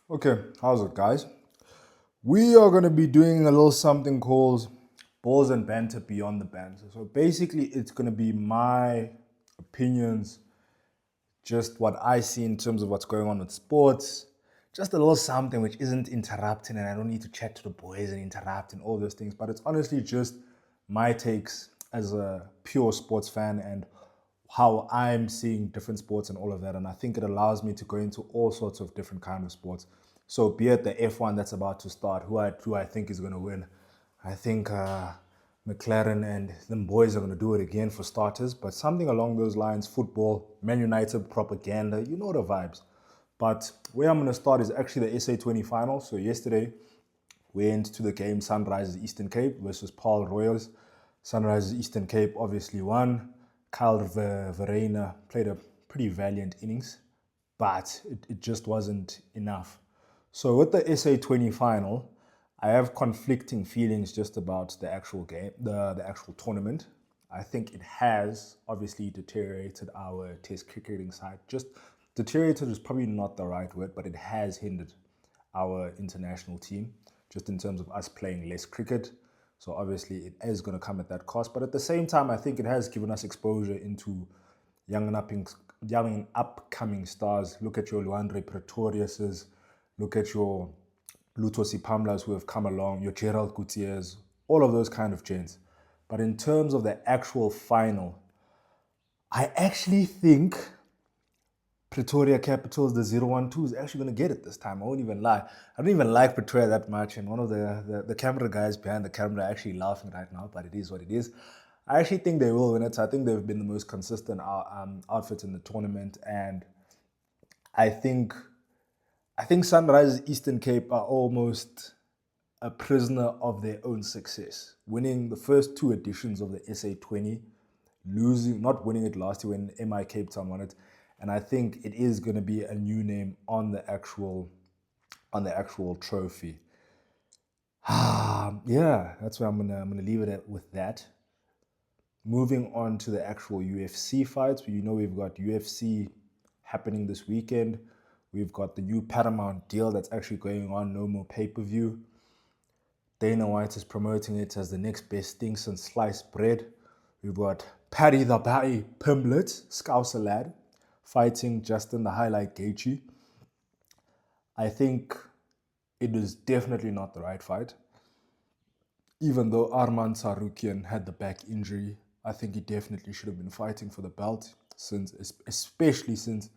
Okay, how's it, guys? We are going to be doing a little something called Balls and Banter Beyond the Banter. So basically, it's going to be my opinions, just what I see in terms of what's going on with sports, just a little something which isn't interrupting, and I don't need to chat to the boys and interrupt and all those things. But it's honestly just my takes as a pure sports fan and how I'm seeing different sports and all of that. And I think it allows me to go into all sorts of different kind of sports. So be it the F1 that's about to start, who I think is going to win. I think McLaren and them boys are going to do it again for starters, but something along those lines, football, Man United propaganda, you know the vibes. But where I'm going to start is actually the SA20 final. So yesterday, went to the game Sunrisers Eastern Cape versus Paul Royals. Sunrisers Eastern Cape obviously won. Kyle Verreina played a pretty valiant innings, but it just wasn't enough. So with the SA20 final, I have conflicting feelings just about the actual game, the actual tournament. I think it has obviously deteriorated our test cricketing side. Just deteriorated is probably not the right word, but it has hindered our international team just in terms of us playing less cricket. So obviously it is going to come at that cost. But at the same time, I think it has given us exposure into young and upcoming stars. Look at your Luandre Pretoriuses, look at your Lutosi Pamlas who have come along, your Gerald Gutierrez, all of those kind of gents. But in terms of the actual final, I actually think Pretoria Capitals, the 012, is actually going to get it this time. I won't even lie. I don't even like Pretoria that much. And one of the camera guys behind the camera are actually laughing right now, but it is what it is. I actually think they will win it. I think they've been the most consistent outfit in the tournament. And I think I think Sunrise Eastern Cape are almost a prisoner of their own success, winning the first two editions of the SA20, losing, not winning it last year when MI Cape Town won it, and I think it is going to be a new name on the actual trophy. Yeah, that's where I'm gonna leave it at with that. Moving on to the actual UFC fights, we've got UFC happening this weekend. We've got the new Paramount deal that's actually going on, no more pay-per-view. Dana White is promoting it as the next best thing since sliced bread. We've got Paddy the Batty Pimblett, Scouser lad, fighting Justin the Highlight Gaethje. I think it was definitely not the right fight. Even though Arman Sarukian had the back injury, I think he definitely should have been fighting for the belt, especially since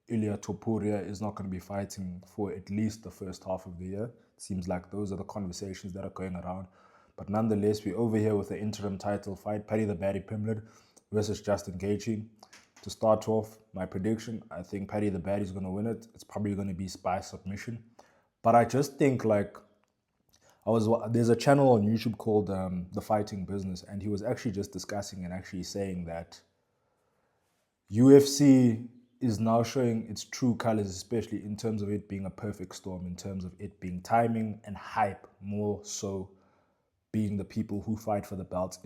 Ilya Topuria is not going to be fighting for at least the first half of the year. It seems like those are the conversations that are going around. But nonetheless, we're over here with the interim title fight, Paddy the Batty Pimblett versus Justin Gaethje. To start off, my prediction, I think Paddy the Batty is going to win it. It's probably going to be by submission. But I just think there's a channel on YouTube called The Fighting Business, and he was actually just discussing and actually saying that UFC is now showing its true colors, especially in terms of it being a perfect storm, in terms of it being timing and hype, more so being the people who fight for the belts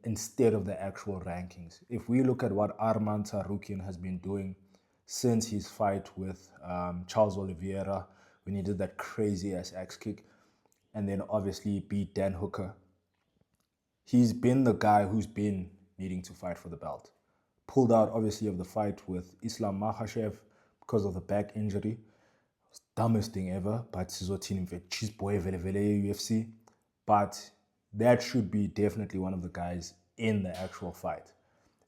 instead of the actual rankings. If we look at what Arman Tsarukyan has been doing since his fight with Charles Oliveira, when he did that crazy ass axe kick, and then obviously beat Dan Hooker, he's been the guy who's been needing to fight for the belt. Pulled out obviously of the fight with Islam Makhachev because of the back injury. Dumbest thing ever, but Sizotin cheese boy UFC. But that should be definitely one of the guys in the actual fight.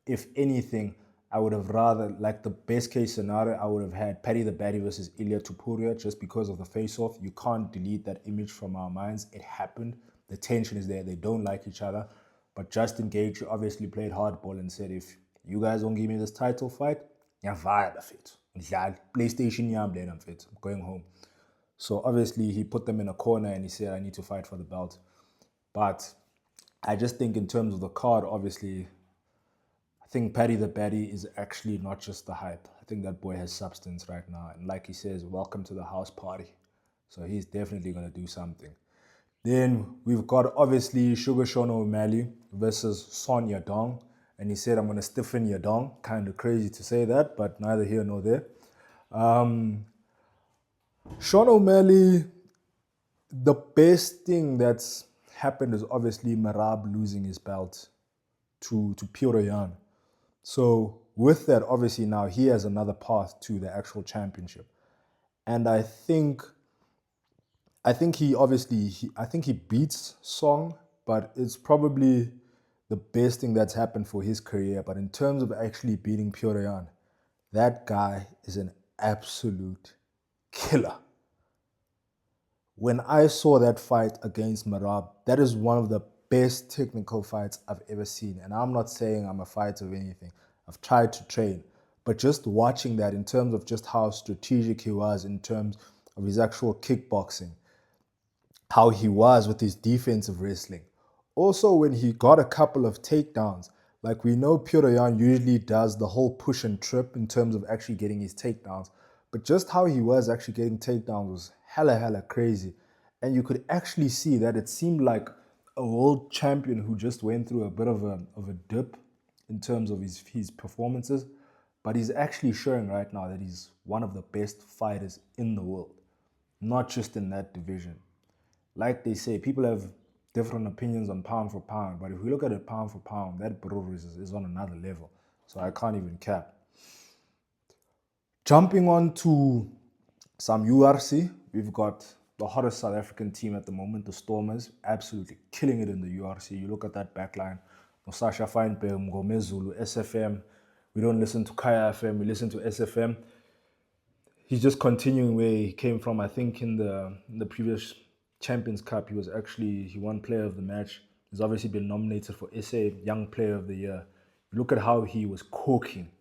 If anything, I would have rather, like the best case scenario, I would have had Paddy the Batty versus Ilya Tupuria just because of the face-off. You can't delete that image from our minds. It happened. The tension is there. They don't like each other. But Justin Gaethje obviously played hardball and said, if you guys don't give me this title fight, yeah, vibe fit. PlayStation, yeah, I'm fit. I'm going home. So obviously he put them in a corner and he said, I need to fight for the belt. But I just think in terms of the card, obviously, I think Paddy the Batty is actually not just the hype. I think that boy has substance right now. And like he says, welcome to the house party. So he's definitely going to do something. Then we've got obviously Sugar Sean O'Malley versus Son Yadong. And he said, I'm going to stiffen Yadong. Kind of crazy to say that, but neither here nor there. Sean O'Malley, the best thing that's happened is obviously Marab losing his belt to Piotr Jan. So with that, obviously now he has another path to the actual championship. And I think he beats Song, but it's probably the best thing that's happened for his career. But in terms of actually beating Piotr Jan, that guy is an absolute killer. When I saw that fight against Marab, that is one of the best technical fights I've ever seen. And I'm not saying I'm a fighter or anything. I've tried to train. But just watching that in terms of just how strategic he was in terms of his actual kickboxing, how he was with his defensive wrestling. Also, when he got a couple of takedowns, like we know Piotr Jan usually does the whole push and trip in terms of actually getting his takedowns, but just how he was actually getting takedowns was hella crazy. And you could actually see that it seemed like a world champion who just went through a bit of a dip in terms of his performances, but he's actually showing right now that he's one of the best fighters in the world, not just in that division. Like they say, people have different opinions on pound for pound, but if we look at it pound for pound, that bro is on another level. So I can't even cap. Jumping on to some URC, we've got the hottest South African team at the moment, the Stormers, absolutely killing it in the URC. You look at that backline, Sasha Feinberg, Ngomezulu, SFM. We don't listen to Kaya FM, we listen to SFM. He's just continuing where he came from. I think in the previous Champions Cup, he won Player of the Match. He's obviously been nominated for SA Young Player of the Year. You look at how he was cooking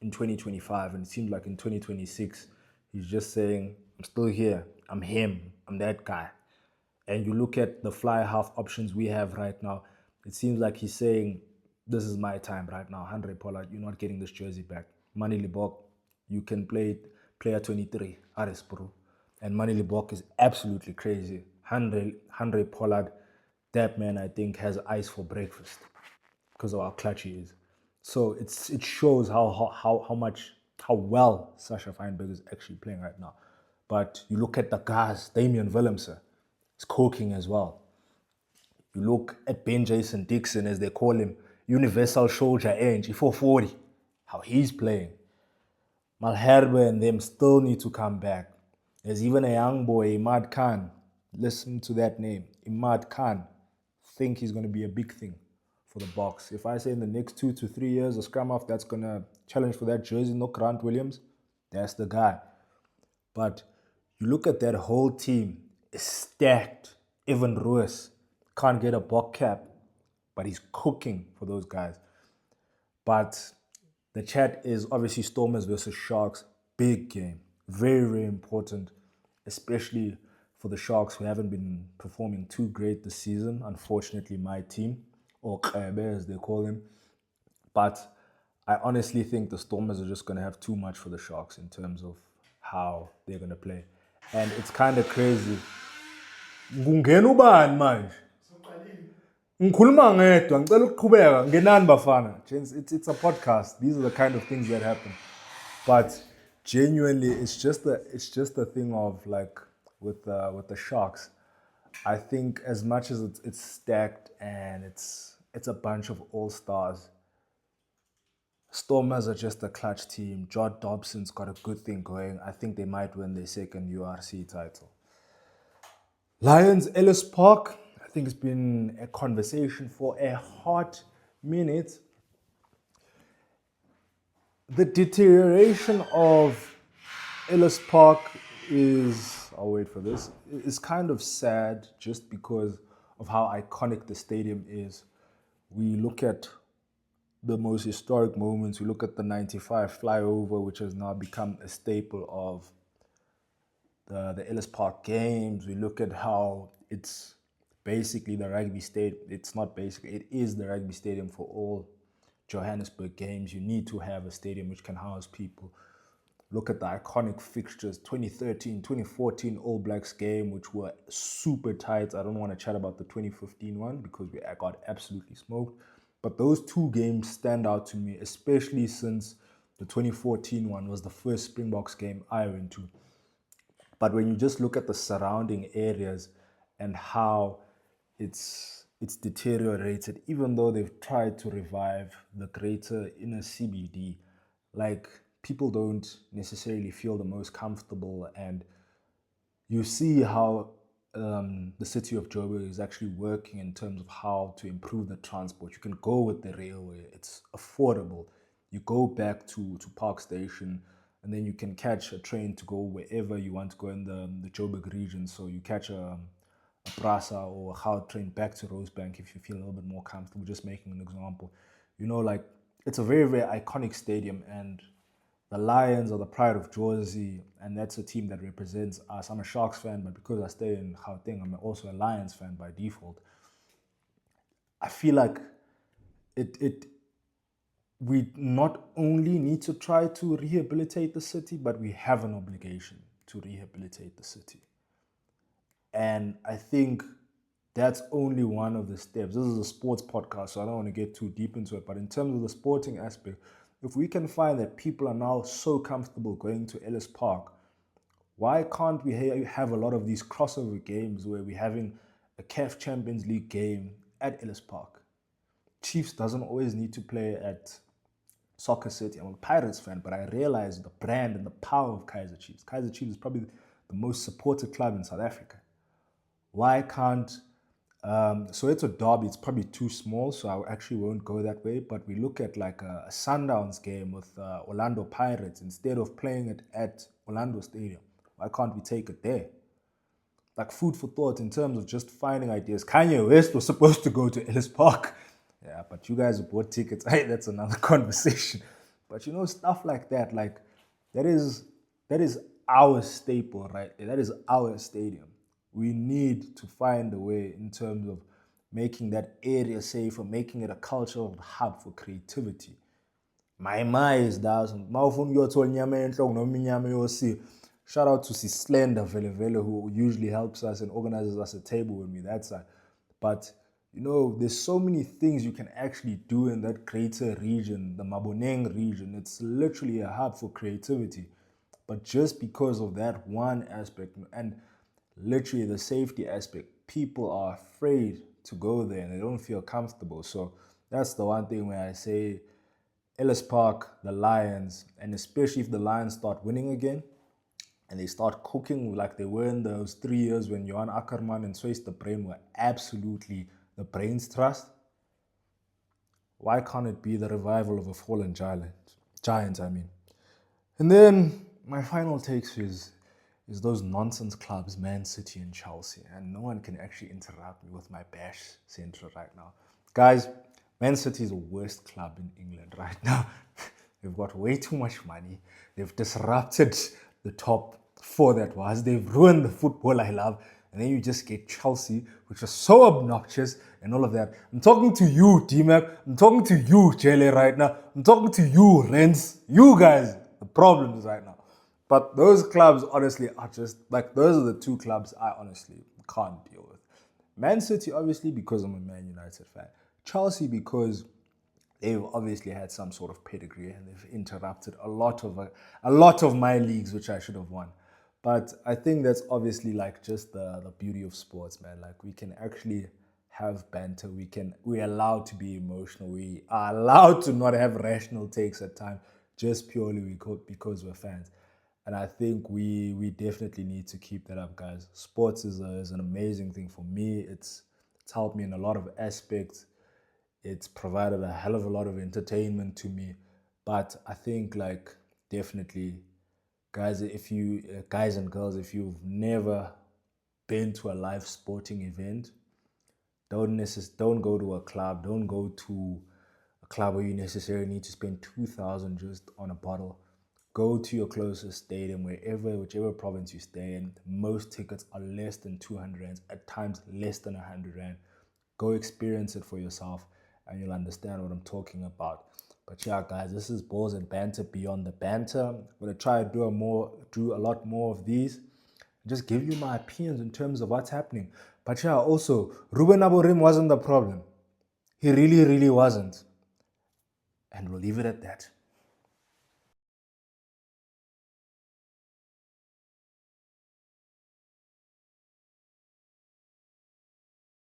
in 2025, and it seems like in 2026, he's just saying, I'm still here. I'm him. I'm that guy. And you look at the fly half options we have right now, it seems like he's saying, this is my time right now. Andre Pollard, you're not getting this jersey back. Manny Libok, you can play player 23, Aris Bro. And Manny Libok is absolutely crazy. Andre Pollard, that man, I think, has ice for breakfast because of how clutch he is. So it shows how well Sasha Feinberg is actually playing right now. But you look at the guys, Damian Willemse is cooking as well. You look at Ben Jason Dixon, as they call him, Universal Soldier Ange, 440, how he's playing. Malherbe and them still need to come back. There's even a young boy, Imad Khan. Listen to that name, Imad Khan. Think he's going to be a big thing for the box. If I say in the next 2 to 3 years, a scrum off that's going to challenge for that jersey, no Grant Williams, that's the guy. But you look at that whole team, it's stacked. Evan Ruiz can't get a buck cap, but he's cooking for those guys. But the chat is obviously Stormers versus Sharks. Big game. Very important, especially for the Sharks who haven't been performing too great this season. Unfortunately, my team, or Khaebe as they call him. But I honestly think the Stormers are just going to have too much for the Sharks in terms of how they're going to play. And it's kind of crazy. Kungena ubani manje? Ngikhuluma ngedwa, ngicela ukuqhubeka. Ngenani bafana? It's a podcast. These are the kind of things that happen. But genuinely, it's just a thing of like with the Sharks. I think as much as it's stacked and it's a bunch of all stars, Stormers are just a clutch team. Jod Dobson's got a good thing going. I think they might win their second URC title. Lions, Ellis Park. I think it's been a conversation for a hot minute. The deterioration of Ellis Park I'll wait for this, is kind of sad just because of how iconic the stadium is. We look at the most historic moments. We look at the 95 flyover, which has now become a staple of the Ellis Park games. We look at how it's basically the rugby stadium. It's not basically, it is the rugby stadium for all Johannesburg games. You need to have a stadium which can house people. Look at the iconic fixtures, 2013, 2014 All Blacks game, which were super tight. I don't want to chat about the 2015 one because I got absolutely smoked. But those two games stand out to me, especially since the 2014 one was the first Springboks game I went to. But when you just look at the surrounding areas and how it's deteriorated, even though they've tried to revive the greater inner CBD, like people don't necessarily feel the most comfortable. And you see how the city of Joburg is actually working in terms of how to improve the transport. You can go with the railway, it's affordable. You go back to Park Station, and then you can catch a train to go wherever you want to go in the Joburg region. So you catch a Prasa or a Gautrain train back to Rosebank if you feel a little bit more comfortable, just making an example. Like it's a very, very iconic stadium, and the Lions are the pride of Jersey, and that's a team that represents us. I'm a Sharks fan, but because I stay in Gauteng, I'm also a Lions fan by default. I feel like it we not only need to try to rehabilitate the city, but we have an obligation to rehabilitate the city. And I think that's only one of the steps. This is a sports podcast, so I don't want to get too deep into it. But in terms of the sporting aspect, if we can find that people are now so comfortable going to Ellis Park, why can't we have a lot of these crossover games where we're having a CAF Champions League game at Ellis Park? Chiefs doesn't always need to play at Soccer City. I'm a Pirates fan, but I realize the brand and the power of Kaizer Chiefs. Kaizer Chiefs is probably the most supported club in South Africa. Why can't so it's a derby, it's probably too small, so I actually won't go that way. But we look at like a Sundowns game with Orlando Pirates instead of playing it at Orlando Stadium. Why can't we take it there? Like food for thought in terms of just finding ideas. Kanye West was supposed to go to Ellis Park. Yeah, but you guys bought tickets. Hey, that's another conversation. But stuff like that, like that is our staple, right? That is our stadium. We need to find a way in terms of making that area safer, making it a cultural hub for creativity. My is thousand. Shout out to Slender Vele who usually helps us and organizes us a table with me that side. But there's so many things you can actually do in that greater region, the Maboneng region. It's literally a hub for creativity. But just because of that one aspect and literally the safety aspect, people are afraid to go there and they don't feel comfortable. So that's the one thing where I say Ellis Park, the Lions, and especially if the Lions start winning again and they start cooking like they were in those 3 years when Johan Ackerman and Swiss the Brain were absolutely the brains trust. Why can't it be the revival of a fallen giant, I mean. And then my final takes is those nonsense clubs, Man City and Chelsea. And no one can actually interrupt me with my bash centre right now. Guys, Man City is the worst club in England right now. They've got way too much money. They've disrupted the top four that was. They've ruined the football I love. And then you just get Chelsea, which is so obnoxious and all of that. I'm talking to you, D-Mac. I'm talking to you, Jelle, right now. I'm talking to you, Renz. You guys, the problems right now. But those clubs, honestly, are just, like, those are the two clubs I honestly can't deal with. Man City, obviously, because I'm a Man United fan. Chelsea, because they've obviously had some sort of pedigree and they've interrupted a lot of my leagues, which I should have won. But I think that's obviously like just the beauty of sports, man. Like we can actually have banter. We're allowed to be emotional. We are allowed to not have rational takes at times, just purely because we're fans. And I think we definitely need to keep that up, guys. Sports is an amazing thing for me. It's helped me in a lot of aspects. It's provided a hell of a lot of entertainment to me. But I think like definitely, guys and girls, if you've never been to a live sporting event, don't go to a club. Don't go to a club where you necessarily need to spend 2,000 just on a bottle. Go to your closest stadium, whichever province you stay in. Most tickets are less than 200 rand, at times less than 100 rand. Go experience it for yourself and you'll understand what I'm talking about. But yeah, guys, this is Balls and Banter Beyond the Banter. I'm going to try to do a lot more of these. Just give you my opinions in terms of what's happening. But yeah, also, Ruben Amorim wasn't the problem. He really, really wasn't. And we'll leave it at that.